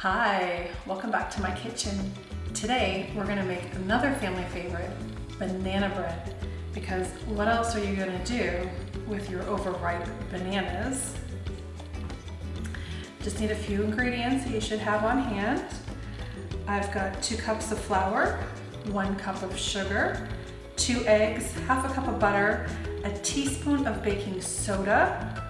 Hi, welcome back to my kitchen. Today we're going to make another family favorite, banana bread, because what else are you going to do with your overripe bananas? Just need a few ingredients that you should have on hand. I've got 2 cups of flour, 1 cup of sugar, 2 eggs, half a cup of butter, a teaspoon of baking soda,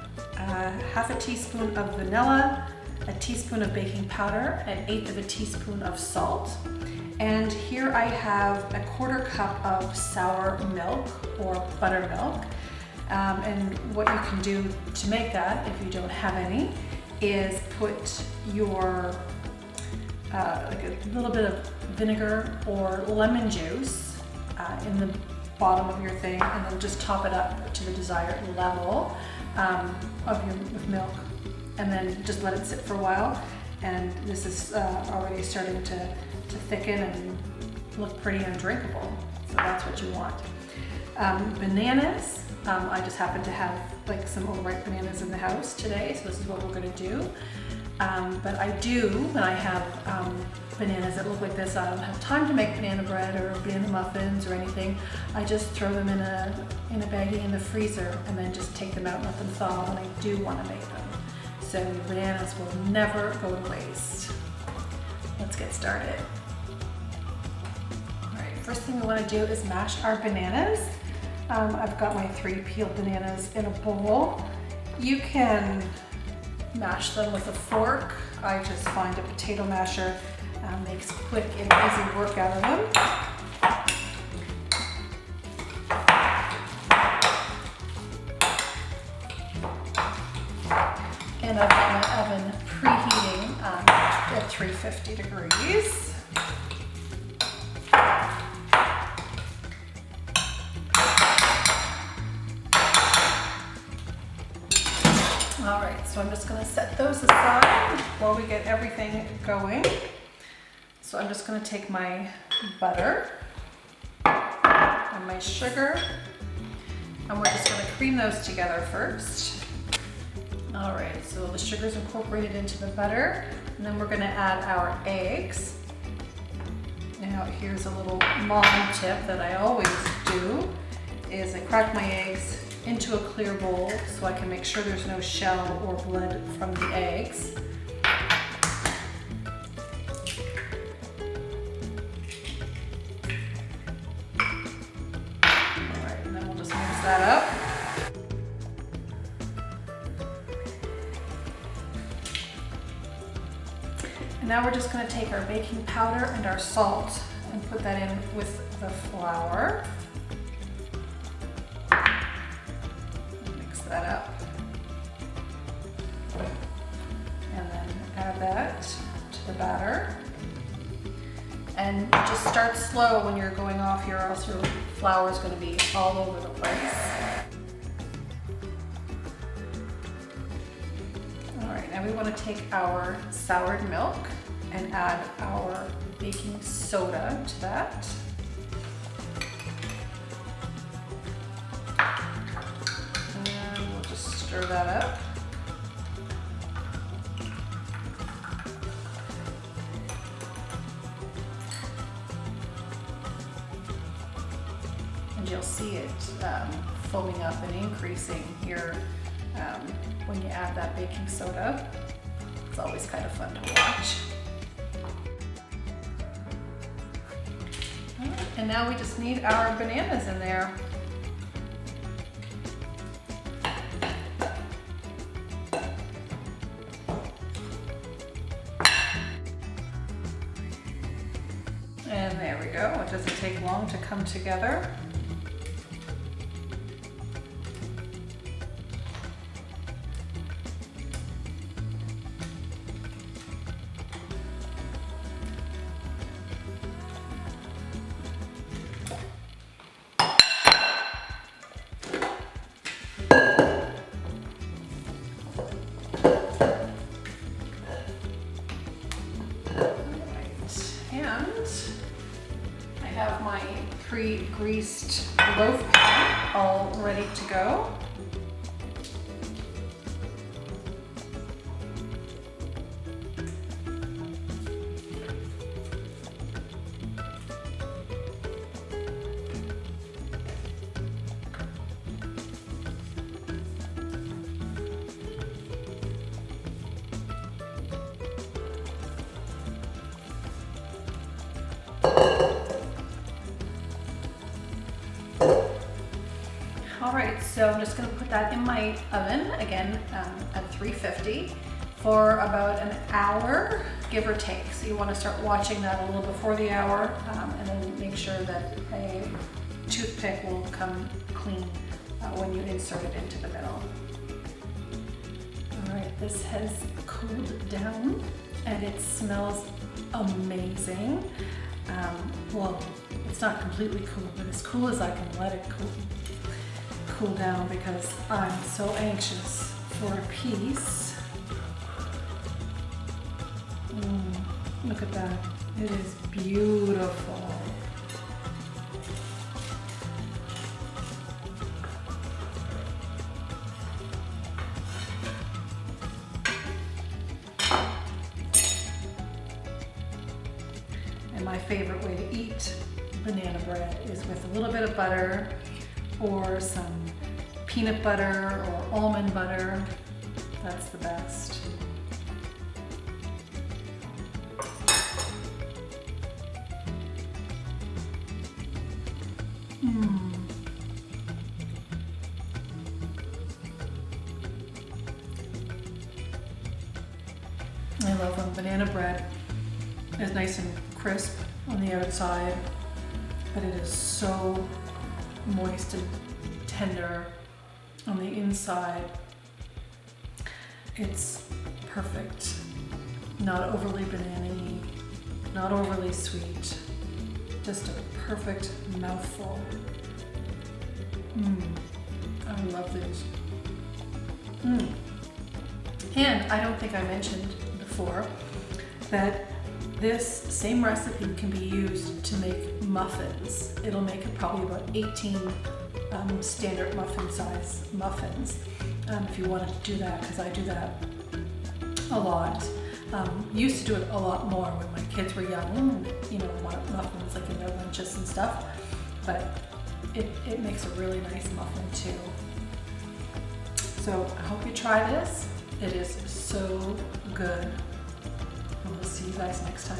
half a teaspoon of vanilla, a teaspoon of baking powder, 1/8 of a teaspoon of salt. And here I have a 1/4 cup of sour milk or buttermilk. And what you can do to make that, if you don't have any, is put your like a little bit of vinegar or lemon juice in the bottom of your thing, and then just top it up to the desired level with milk, and then just let it sit for a while. And this is already starting to thicken and look pretty undrinkable, so that's what you want. Bananas, I just happen to have like some overripe bananas in the house today, so this is what we're going to do. But I do, when I have bananas that look like this, I don't have time to make banana bread or banana muffins or anything. I just throw them in a baggie in the freezer and then just take them out and let them thaw when I do want to make them. So bananas will never go to waste. Let's get started. All right, first thing we want to do is mash our bananas. I've got my 3 peeled bananas in a bowl. You can mash them with a fork. I just find a potato masher makes quick and easy work out of them. And I've got my oven preheating at 350 degrees. All right, so I'm just going to set those aside while we get everything going. So I'm just going to take my butter and my sugar, and we're just going to cream those together first. All right, so the sugar's incorporated into the butter, and then we're going to add our eggs. Now here's a little mom tip that I always do, is I crack my eggs into a clear bowl so I can make sure there's no shell or blood from the eggs. All right, and then we'll just mix that up. And now we're just going to take our baking powder and our salt and put that in with the flour. Mix that up. And then add that to the batter. And just start slow when you're going off here, or else your flour is going to be all over the place. All right, now we want to take our soured milk and add our baking soda to that. And we'll just stir that up. And you'll see it foaming up and increasing here when you add that baking soda. It's always kind of fun to watch. All right, and now we just need our bananas in there. And there we go. It doesn't take long to come together. And I have my pre-greased loaf pan all ready to go. So I'm just gonna put that in my oven, again, at 350 for about an hour, give or take. So you wanna start watching that a little before the hour, and then make sure that a toothpick will come clean when you insert it into the middle. All right, this has cooled down and it smells amazing. Well, it's not completely cool, but as cool as I can let it cool down because I'm so anxious for a piece. Look at that, it is beautiful. And my favorite way to eat banana bread is with a little bit of butter or some peanut butter or almond butter. That's the best. I love when banana bread is nice and crisp on the outside, but it is so moist and tender on the inside. It's perfect. Not overly banana-y, not overly sweet. Just a perfect mouthful. I love these. And I don't think I mentioned before that this same recipe can be used to make muffins. It'll make probably about 18 standard muffin size muffins if you wanted to do that, because I do that a lot. Used to do it a lot more when my kids were young and, you know, wanted muffins like in their lunches and stuff, but it makes a really nice muffin too. So I hope you try this. It is so good. And we'll see you guys next time.